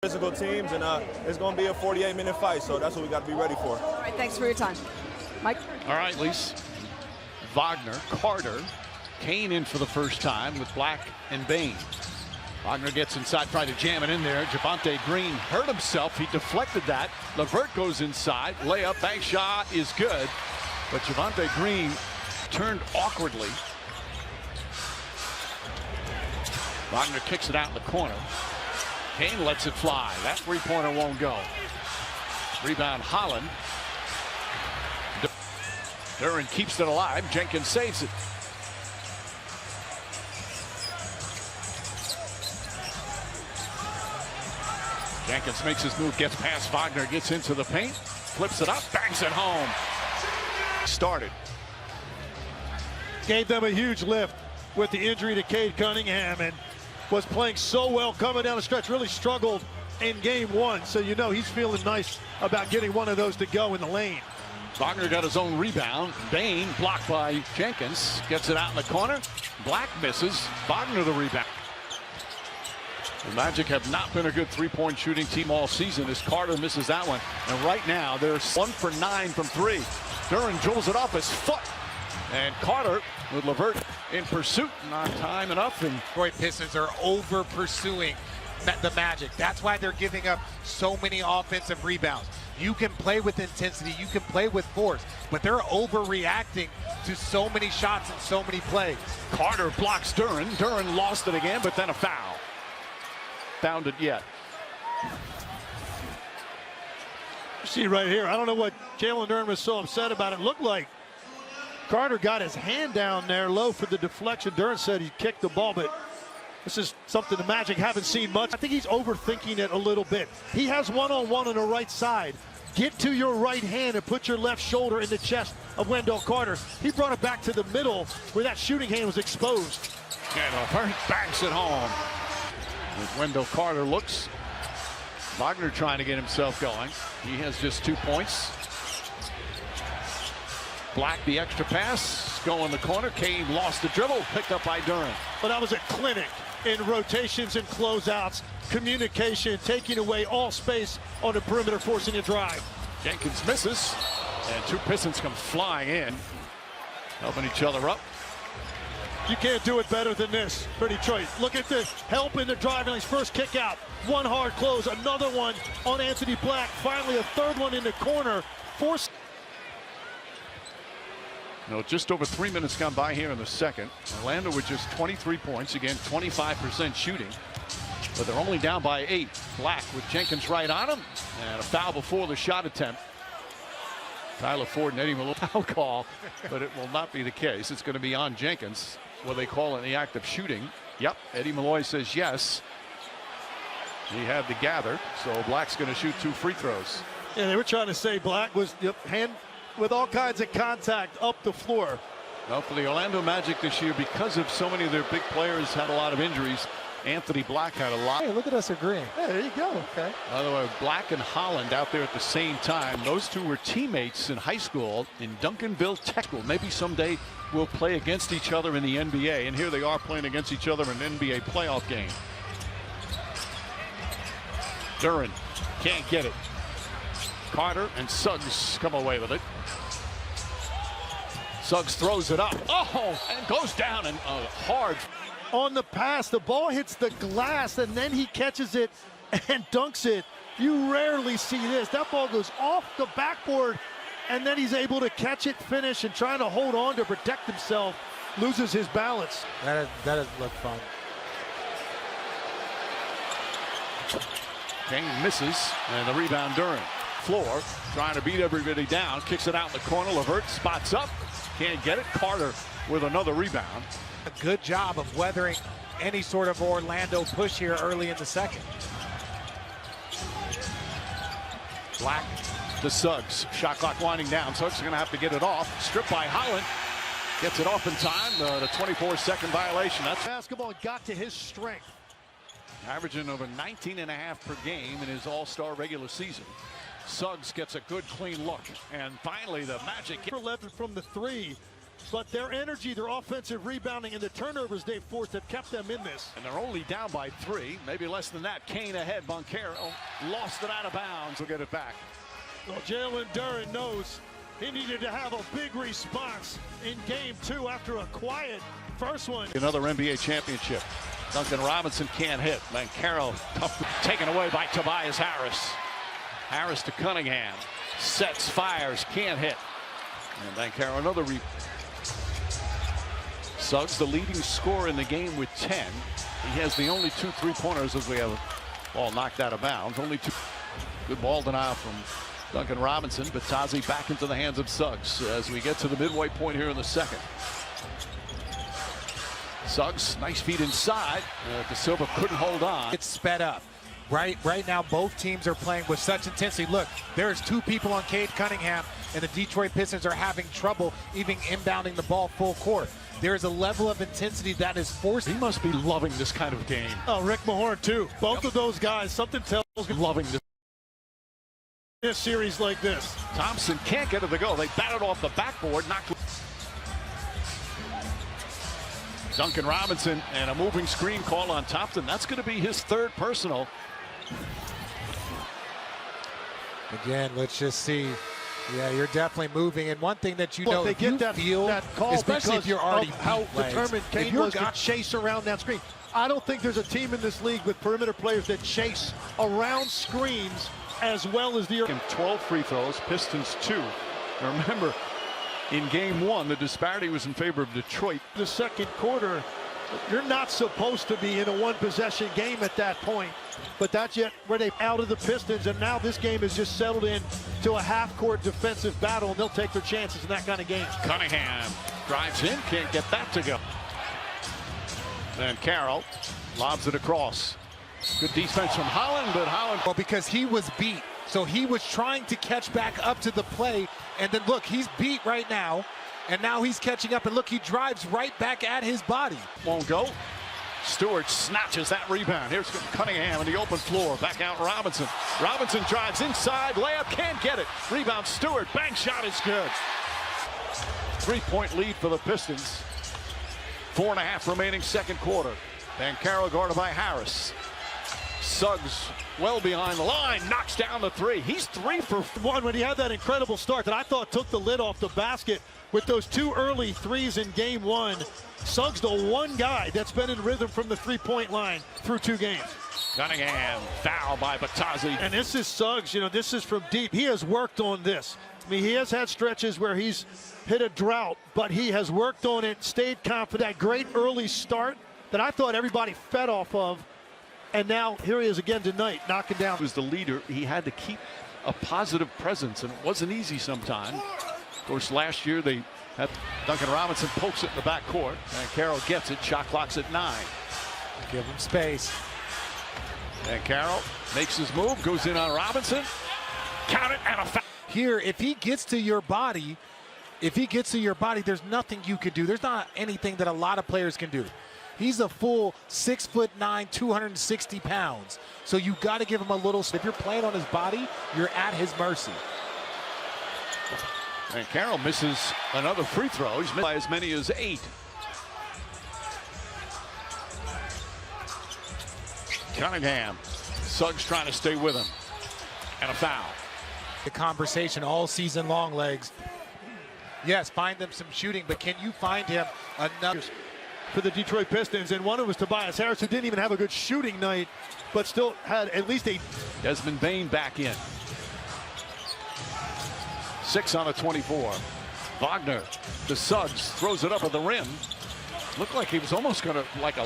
Physical teams, and it's going to be a 48-minute fight, so that's what we got to be ready for. All right, thanks for your time. Mike? All right, Lise. Wagner, Carter, Kane in for the first time with Black and Bain. Wagner gets inside, tried to jam it in there. Javonte Green hurt himself. He deflected that. LeVert goes inside. Layup, bank shot is good. But Javonte Green turned awkwardly. Wagner kicks it out in the corner. Kane lets it fly. That three-pointer won't go. Rebound Holland. Duren keeps it alive. Jenkins saves it. Jenkins makes his move, gets past Wagner, gets into the paint, flips it up, bangs it home. Started. Gave them a huge lift with the injury to Cade Cunningham and was playing so well coming down the stretch. Really struggled in game one, so you know he's feeling nice about getting one of those to go in the lane. Wagner got his own rebound. Bain blocked by Jenkins. Gets it out in the corner. Black misses. Wagner the rebound. The Magic have not been a good three-point shooting team all season as Carter misses that one. And right now they're 1 for 9 from three. Duren drills it off his foot. And Carter with LeVert in pursuit. Not time enough. And Detroit Pistons are over pursuing the Magic. That's why they're giving up so many offensive rebounds. You can play with intensity, you can play with force, but they're overreacting to so many shots and so many plays. Carter blocks Duren. Duren lost it again, but then a foul. Found it yet. You see right here, I don't know what Jalen Duren was so upset about. It looked like Carter got his hand down there low for the deflection. Duren said he kicked the ball, but this is something the Magic haven't seen much. I think he's overthinking it a little bit. He has one-on-one on the right side. Get to your right hand and put your left shoulder in the chest of Wendell Carter. He brought it back to the middle where that shooting hand was exposed. And LeVert banks it home. As Wendell Carter looks. Wagner trying to get himself going. He has just 2 points. Black the extra pass. Go in the corner. Kane lost the dribble. Picked up by Duren. But that was a clinic in rotations and closeouts, communication, taking away all space on the perimeter, forcing a drive. Jenkins misses, and 2 Pistons come flying in, helping each other up. You can't do it better than this for Detroit. Look at the help in the driving lanes. First kick out, one hard close, another one on Anthony Black. Finally, a third one in the corner. Force. No, just over 3 minutes gone by here in the second. Orlando with just 23 points, again 25% shooting, but they're only down by 8. Black with Jenkins right on him, and a foul before the shot attempt. Tyler Ford and Eddie Malloy foul call, but it will not be the case. It's going to be on Jenkins. What they call it in the act of shooting. Yep, Eddie Malloy says yes. He had the gather, so Black's going to shoot 2 free throws. Yeah, they were trying to say Black was hand with all kinds of contact up the floor. Well, for the Orlando Magic this year, because of so many of their big players had a lot of injuries, Anthony Black had a lot. Hey, look at us agreeing. Yeah, there you go. Okay. By the way, Black and Holland out there at the same time. Those two were teammates in high school in Duncanville, Texas. Maybe someday we'll play against each other in the NBA. And here they are playing against each other in an NBA playoff game. Duren can't get it. Carter and Suggs come away with it. Suggs throws it up. Oh, and goes down and hard. On the pass, the ball hits the glass, and then he catches it and dunks it. You rarely see this. That ball goes off the backboard, and then he's able to catch it, finish, and trying to hold on to protect himself. Loses his balance. That doesn't look fun. Kane misses, and the rebound Duren. Floor trying to beat everybody down. Kicks it out in the corner. LeVert spots up. Can't get it. Carter with another rebound. A good job of weathering any sort of Orlando push here early in the second. Black to Suggs. Shot clock winding down. Suggs is going to have to get it off. Stripped by Holland. Gets it off in time. The 24-second violation. That's Basketball got to his strength. averaging over 19.5 per game in his all-star regular season. Suggs gets a good clean look, and finally the Magic. 11 from the 3. But their energy, their offensive rebounding, and the turnovers they forced have kept them in this. And they're only down by 3, maybe less than that. Kane ahead. Banchero lost it out of bounds. Will get it back. Well, Jalen Duren knows he needed to have a big response in game 2 after a quiet first one. Another NBA championship. Duncan Robinson can't hit. Banchero taken away by Tobias Harris. Harris to Cunningham. Sets, fires, can't hit. And Banchero another Suggs, the leading scorer in the game with 10. He has the only 2 3-pointers as we have a ball knocked out of bounds. Only 2. Good ball denial from Duncan Robinson. Batazzi back into the hands of Suggs as we get to the midway point here in the second. Suggs, nice feed inside. De Silva couldn't hold on. It's sped up. Right now, both teams are playing with such intensity. Look, there's 2 people on Cade Cunningham, and the Detroit Pistons are having trouble even inbounding the ball full court. There is a level of intensity that is forced. He must be loving this kind of game. Oh, Rick Mahorn, too. Both of those guys, something tells me Loving this series like this. Thompson can't get it to go. They batted off the backboard, knocked. Duncan Robinson and a moving screen call on Thompson. That's going to be his 3rd personal. Again, let's just see. Yeah, you're definitely moving. And one thing that you know, they if get you that feel, call, especially if you're already how beat legs, determined if Kane you're was to chase around that screen. I don't think there's a team in this league with perimeter players that chase around screens as well as the 12 free throws, Pistons 2. Now remember, in game 1, the disparity was in favor of Detroit. The second quarter. You're not supposed to be in a 1-possession game at that point, but that's yet where they out of the Pistons, and now this game is just settled in to a half-court defensive battle, and they'll take their chances in that kind of game. Cunningham drives in, can't get that to go. And Carroll lobs it across. Good defense from Holland, but Holland. Well, because he was beat, so he was trying to catch back up to the play, and then look, he's beat right now. And now he's catching up, and look, he drives right back at his body. Won't go. Stewart snatches that rebound. Here's Cunningham on the open floor. Back out Robinson. Robinson drives inside. Layup can't get it. Rebound Stewart. Bank shot is good. 3-point lead for the Pistons. 4.5 remaining second quarter. Banchero guarded by Harris. Suggs well behind the line, knocks down the 3. He's 3 for 1 when he had that incredible start that I thought took the lid off the basket with those 2 early threes in game 1. Suggs the one guy that's been in rhythm from the 3-point line through 2 games. Cunningham, foul by Batazzi. And this is Suggs, you know, this is from deep. He has worked on this. I mean, he has had stretches where he's hit a drought, but he has worked on it, stayed confident. That great early start that I thought everybody fed off of. And now here he is again tonight, knocking down. He was the leader. He had to keep a positive presence, and it wasn't easy sometimes. Of course, last year they had Duncan Robinson pokes it in the backcourt, and Carroll gets it. Shot clock's at 9. Give him space. And Carroll makes his move, goes in on Robinson. Count it, and a foul. Here, if he gets to your body, there's nothing you could do. There's not anything that a lot of players can do. He's a full 6'9", 260 pounds. So you got to give him a little. If you're playing on his body, you're at his mercy. And Carroll misses another free throw. He's missed by as many as 8. Cunningham. Suggs trying to stay with him. And a foul. The conversation all season long, legs. Yes, find them some shooting, but can you find him another? For the Detroit Pistons, and one of them was Tobias Harris, who didn't even have a good shooting night, but still had at least a. Desmond Bane back in. 6 on a 24. Wagner to Suggs, throws it up at the rim. Looked like he was almost going to, like a